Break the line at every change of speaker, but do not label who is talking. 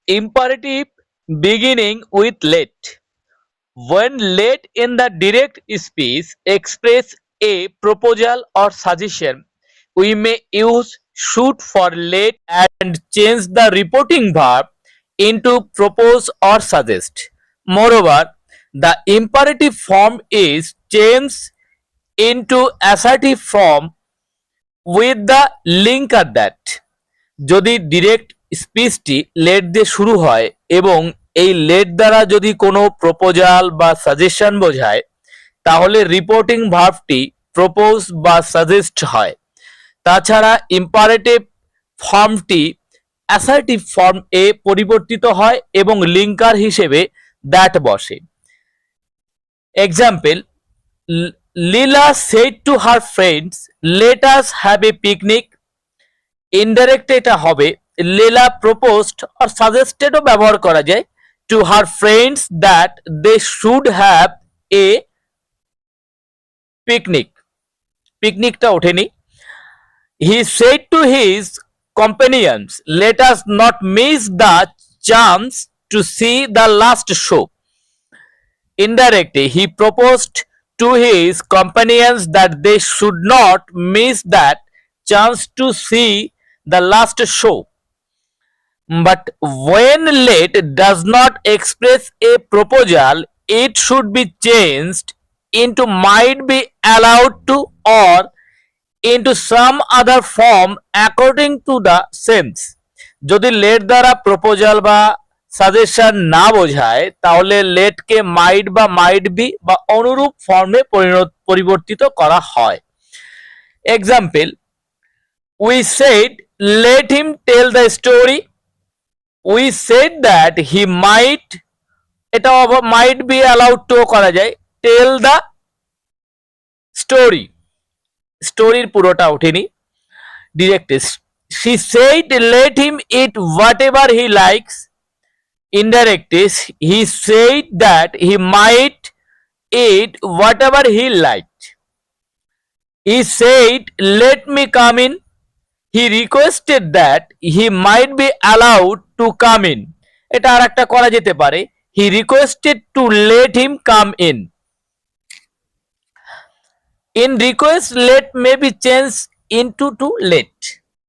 Imperative beginning with let. When let in the direct speech express a proposal or suggestion, we may use should for let and change the reporting verb into propose or suggest. Moreover, the imperative form is changed into assertive form with the linker that. যদি direct স্পিচটি late দিয়ে শুরু হয় এবং এই late দ্বারা যদি কোনো proposal বা সাজেশন বোঝায় তাহলে রিপোর্টিং ভার্বটি প্রপোজ বা সাজেস্ট হয়। তাছাড়া ইম্পারেটিভ ফর্মটি অ্যাসার্টিভ ফর্ম এ পরিবর্তিত হয় এবং লিঙ্কার হিসেবে দ্যাট বসে। Example, Leela said to her friends let us have a picnic. Indirect এটা হবে লীলা প্রপোজড অর সাজেস্টেডও ব্যবহার করা যায় to her friends that they should have a picnic. পিকনিকটা ওঠেনি। He said to his companions, let us not miss the chance to see the last show. Indirectly, he proposed to his companions that they should not miss that chance to see the last show. But when let does not express a proposal, it should be changed into might be allowed to or into some other form according to the sense. যদি late দ্বারা proposal বা suggestion না বোঝায় তাহলে লেটকে মাইট বা might be বা অনুরূপ ফর্মে পরিবর্তিত করা হয়। Example, we said let him tell the story. We said that he might, এটা মাইট বি অ্যালাউড টু করা যায় টেল দ্য স্টোরি। স্টোরির পুরোটা ওঠেনি ডিরেক্টে। she said let him eat whatever he likes. Indirectly, he said that he might eat whatever he liked. He said let me come in. He requested that he might be allowed to come in. এটা আর একটা করা যেতে পারে he requested to let him come in. In request, let may be changed into to let.